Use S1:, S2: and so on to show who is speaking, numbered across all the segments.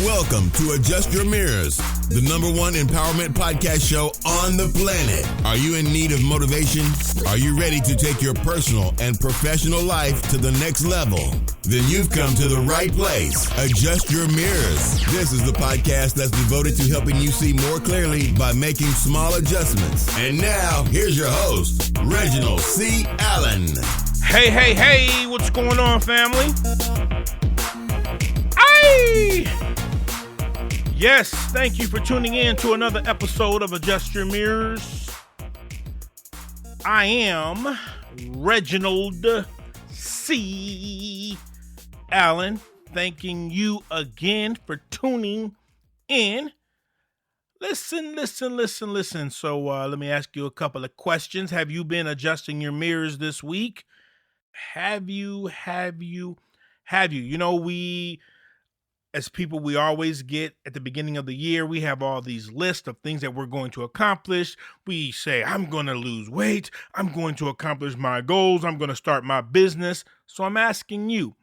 S1: Welcome to Adjust Your Mirrors, the #1 empowerment podcast show on the planet. Are you in need of motivation? Are you ready to take your personal and professional life to the next level? Then you've come to the right place. Adjust Your Mirrors. This is the podcast that's devoted to helping you see more clearly by making small adjustments. And now, here's your host, Reginald C. Allen.
S2: Hey, what's going on, family? Aye! Yes, thank you for tuning in to another episode of Adjust Your Mirrors. I am Reginald C. Allen, thanking you again for tuning in. Listen. So let me ask you a couple of questions. Have you been adjusting your mirrors this week? Have you? You know, we, as people, we always get at the beginning of the year, we have all these lists of things that we're going to accomplish. We say, I'm going to lose weight. I'm going to accomplish my goals. I'm going to start my business. So I'm asking you,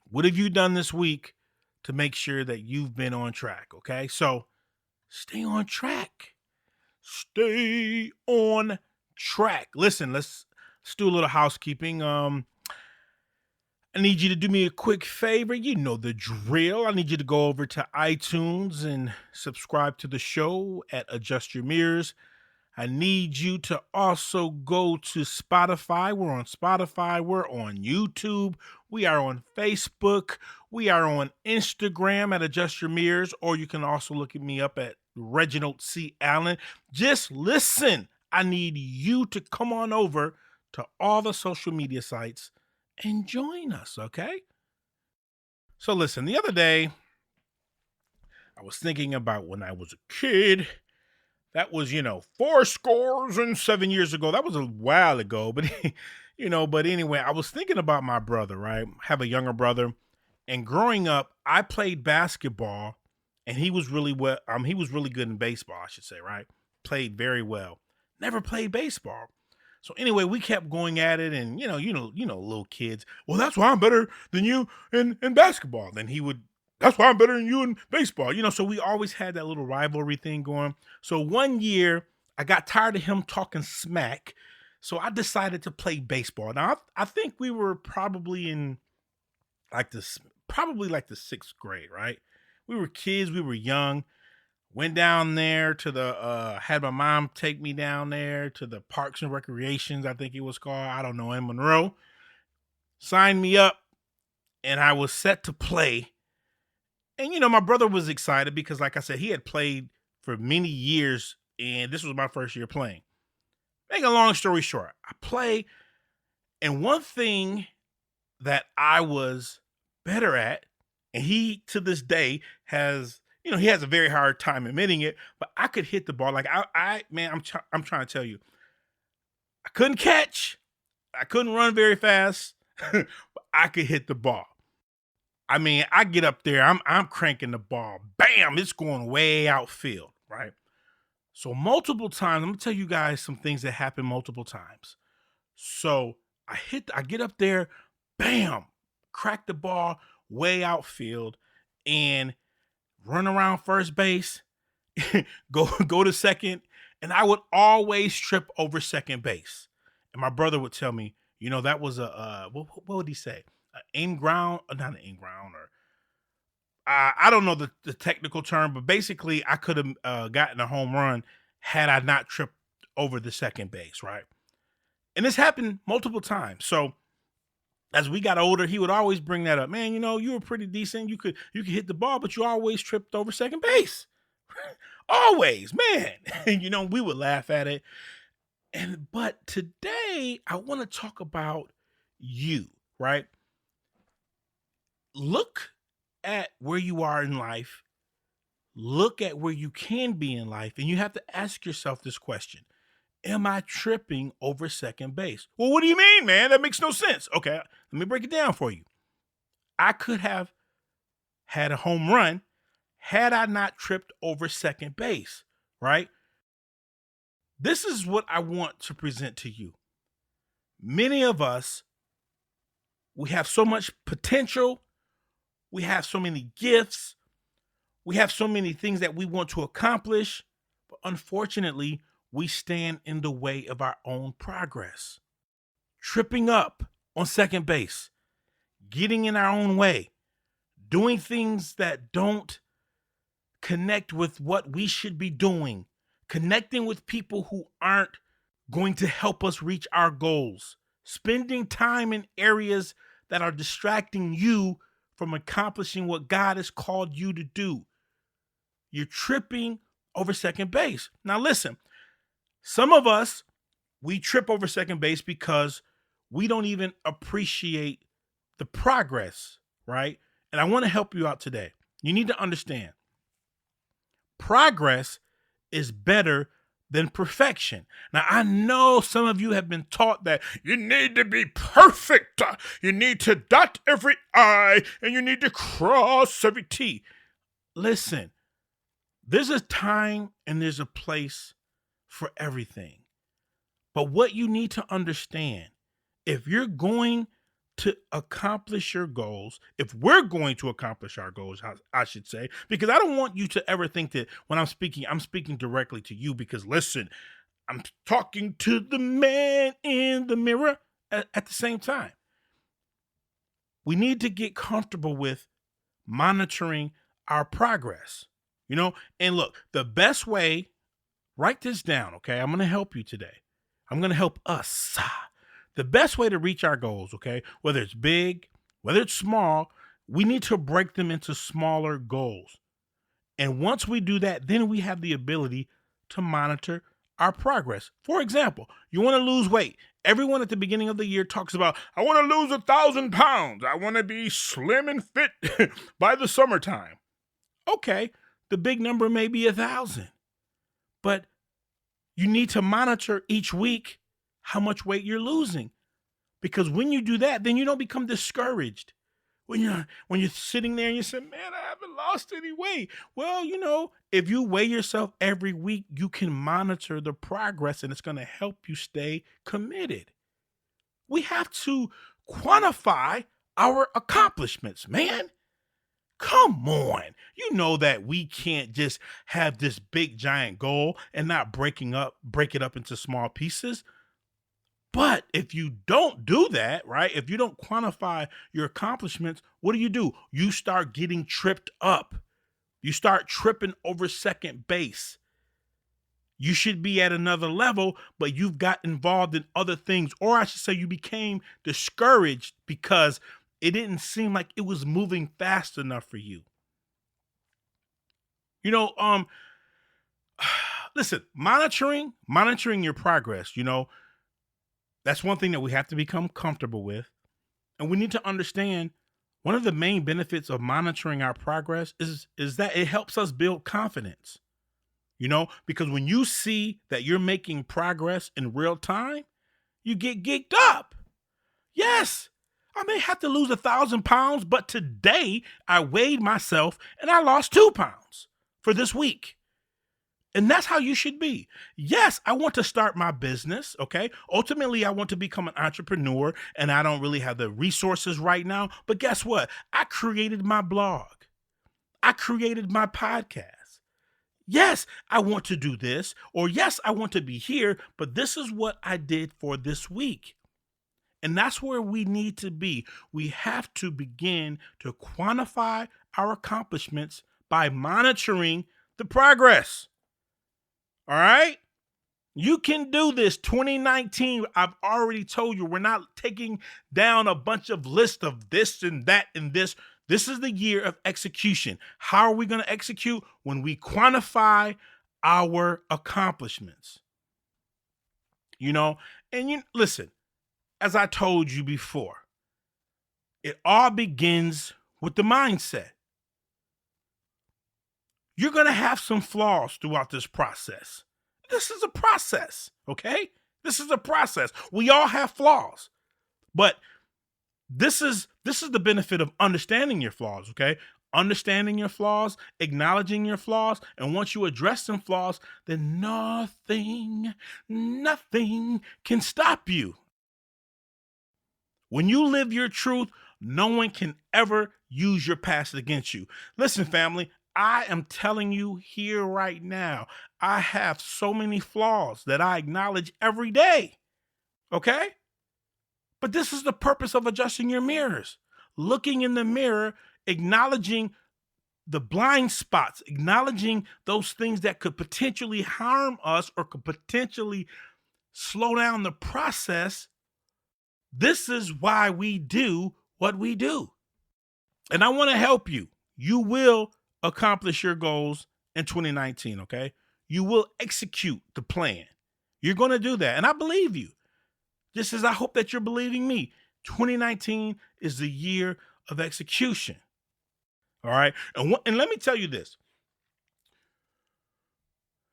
S2: what have you done this week to make sure that you've been on track? Okay, so stay on track. Stay on track. Listen, let's do a little housekeeping. I need you to do me a quick favor. You know the drill. I need you to go over to iTunes and subscribe to the show at Adjust Your Mirrors. I need you to also go to Spotify. We're on Spotify. We're on YouTube. We are on Facebook. We are on Instagram at Adjust Your Mirrors, or you can also look at me up at Reginald C. Allen. Just listen. I need you to come on over to all the social media sites and join us, okay? So listen, the other day, I was thinking about when I was a kid. That was, 7 years ago. That was a while ago, but, but anyway, I was thinking about my brother, right? I have a younger brother, and growing up, I played basketball, and he was really he was really good in baseball, I should say, right? Played very well. Never played baseball. So anyway, we kept going at it, and little kids. Well, that's why I'm better than you in basketball. Then he would, that's why I'm better than you in baseball. So we always had that little rivalry thing going. So one year, I got tired of him talking smack, so I decided to play baseball. Now I think we were probably in like the 6th grade, right? We were kids, we were young. Went down there to had my mom take me down there to the Parks and Recreations, I think it was called, I don't know, in Monroe. Signed me up, and I was set to play. And, my brother was excited because, like I said, he had played for many years, and this was my first year playing. Make a long story short, I play, and one thing that I was better at, and he, to this day, has... he has a very hard time admitting it, but I could hit the ball. Like I'm trying to tell you, I couldn't catch, I couldn't run very fast, but I could hit the ball. I mean, I get up there, I'm cranking the ball, bam, it's going way outfield, right? So multiple times, I'm gonna tell you guys some things that happen multiple times. So I get up there, bam, crack the ball way outfield, and run around first base, go to second, and I would always trip over second base. And my brother would tell me, that was what would he say? Not an in ground, or I don't know the technical term, but basically I could have gotten a home run had I not tripped over the second base, right? And this happened multiple times. So as we got older, he would always bring that up. Man, you were pretty decent. You could hit the ball, but you always tripped over second base. Always, man. And we would laugh at it. But today I want to talk about you, right? Look at where you are in life. Look at where you can be in life, and you have to ask yourself this question. Am I tripping over second base? Well, what do you mean, man? That makes no sense. Okay, let me break it down for you. I could have had a home run had I not tripped over second base, right? This is what I want to present to you. Many of us, we have so much potential. We have so many gifts. We have so many things that we want to accomplish, but unfortunately, we stand in the way of our own progress. Tripping up on second base, getting in our own way, doing things that don't connect with what we should be doing, connecting with people who aren't going to help us reach our goals, spending time in areas that are distracting you from accomplishing what God has called you to do. You're tripping over second base. Now, listen, some of us, we trip over second base because we don't even appreciate the progress, right? And I want to help you out today. You need to understand progress is better than perfection. Now, I know some of you have been taught that you need to be perfect. You need to dot every I and you need to cross every T. Listen, there's a time and there's a place for everything. But what you need to understand, if you're going to accomplish your goals, if we're going to accomplish our goals, I should say, because I don't want you to ever think that when I'm speaking directly to you, because listen, I'm talking to the man in the mirror at the same time. We need to get comfortable with monitoring our progress, and look, the best way, write this down, okay? I'm going to help you today. I'm going to help us. The best way to reach our goals, okay, whether it's big, whether it's small, we need to break them into smaller goals. And once we do that, then we have the ability to monitor our progress. For example, you want to lose weight. Everyone at the beginning of the year talks about, I want to lose 1,000 pounds. I want to be slim and fit by the summertime. Okay, the big number may be 1,000, but you need to monitor each week how much weight you're losing. Because when you do that, then you don't become discouraged. When you're sitting there and you say, man, I haven't lost any weight. Well, if you weigh yourself every week, you can monitor the progress and it's going to help you stay committed. We have to quantify our accomplishments, man. Come on. You know that we can't just have this big giant goal and not break it up into small pieces. But if you don't do that, right? If you don't quantify your accomplishments, what do? You start getting tripped up. You start tripping over second base. You should be at another level, but you've got involved in other things. Or I should say you became discouraged because it didn't seem like it was moving fast enough for you. Listen, monitoring your progress, that's one thing that we have to become comfortable with. And we need to understand one of the main benefits of monitoring our progress is that it helps us build confidence. Because when you see that you're making progress in real time, you get geeked up. Yes, I may have to lose 1,000 pounds, but today I weighed myself and I lost 2 pounds for this week. And that's how you should be. Yes, I want to start my business, okay? Ultimately, I want to become an entrepreneur, and I don't really have the resources right now. But guess what? I created my blog. I created my podcast. Yes, I want to do this, or yes, I want to be here, but this is what I did for this week. And that's where we need to be. We have to begin to quantify our accomplishments by monitoring the progress. All right? You can do this. 2019, I've already told you, we're not taking down a bunch of lists of this and that and this. This is the year of execution. How are we going to execute? When we quantify our accomplishments. Listen, as I told you before, it all begins with the mindset. You're going to have some flaws throughout this process. This is a process, okay? This is a process. We all have flaws. But this is the benefit of understanding your flaws, okay? Understanding your flaws, acknowledging your flaws, and once you address some flaws, then nothing can stop you. When you live your truth, no one can ever use your past against you. Listen, family, I am telling you here right now, I have so many flaws that I acknowledge every day. Okay? But this is the purpose of adjusting your mirrors. Looking in the mirror, acknowledging the blind spots, acknowledging those things that could potentially harm us or could potentially slow down the process. This is why we do what we do. And I want to help you. You will accomplish your goals in 2019, okay? You will execute the plan. You're going to do that. And I believe you. Just as I hope that you're believing me. 2019 is the year of execution. All right? And let me tell you this.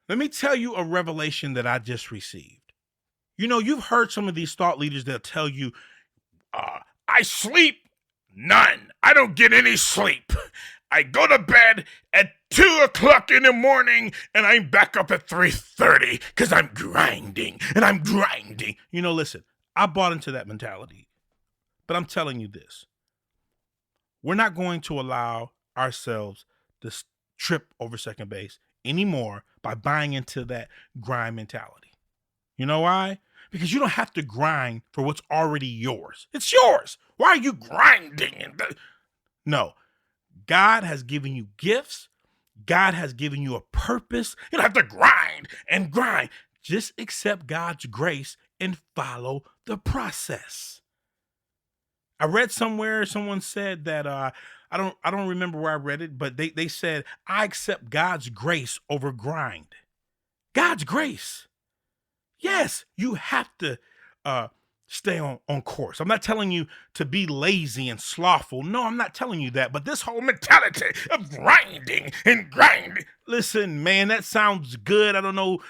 S2: Let me tell you a revelation that I just received. You know, you've heard some of these thought leaders that tell you, I sleep none. I don't get any sleep. I go to bed at 2:00 in the morning and I'm back up at 3:30 because I'm grinding and I'm grinding. You know, listen, I bought into that mentality, but I'm telling you this. We're not going to allow ourselves to trip over second base anymore by buying into that grind mentality. You know why? Because you don't have to grind for what's already yours. It's yours. Why are you grinding? No. God has given you gifts. God has given you a purpose. You don't have to grind and grind. Just accept God's grace and follow the process. I read somewhere, someone said that, I don't remember where I read it, but they said, I accept God's grace over grind. God's grace. Yes, you have to stay on course. I'm not telling you to be lazy and slothful. No, I'm not telling you that. But this whole mentality of grinding and grinding. Listen, man, that sounds good. I don't know.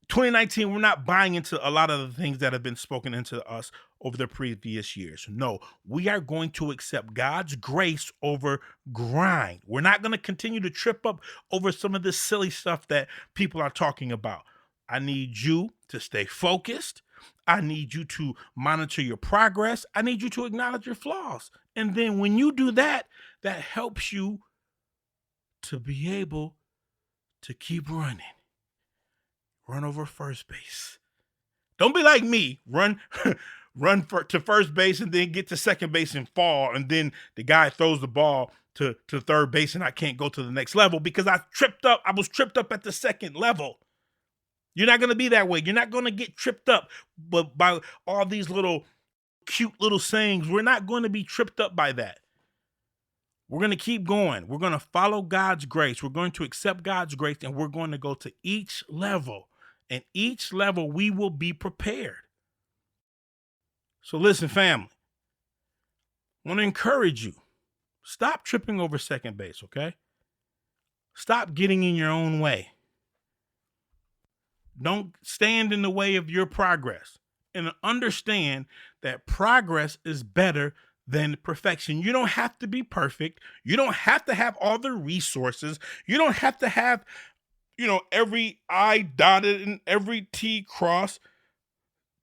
S2: 2019, we're not buying into a lot of the things that have been spoken into us over the previous years. No, we are going to accept God's grace over grind. We're not going to continue to trip up over some of this silly stuff that people are talking about. I need you to stay focused. I need you to monitor your progress. I need you to acknowledge your flaws. And then when you do that, that helps you to be able to keep running. Run over first base. Don't be like me. Run to first base and then get to second base and fall. And then the guy throws the ball to third base and I can't go to the next level because I was tripped up at the second level. You're not going to be that way. You're not going to get tripped up by all these little cute little sayings. We're not going to be tripped up by that. We're going to keep going. We're going to follow God's grace. We're going to accept God's grace, and we're going to go to each level. And each level, we will be prepared. So listen, family. I want to encourage you. Stop tripping over second base, okay? Stop getting in your own way. Don't stand in the way of your progress, and understand that progress is better than perfection. You don't have to be perfect. You don't have to have all the resources. You don't have to have, every I dotted and every T crossed.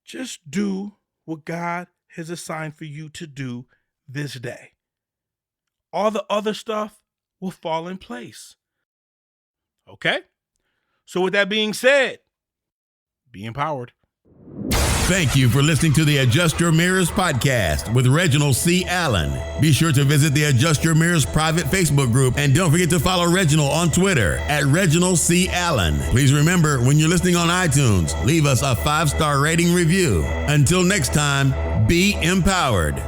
S2: Just do what God has assigned for you to do this day. All the other stuff will fall in place. Okay? So with that being said, be empowered.
S1: Thank you for listening to the Adjust Your Mirrors podcast with Reginald C. Allen. Be sure to visit the Adjust Your Mirrors private Facebook group, and don't forget to follow Reginald on Twitter at Reginald C. Allen. Please remember, when you're listening on iTunes, leave us a 5-star rating review. Until next time, be empowered.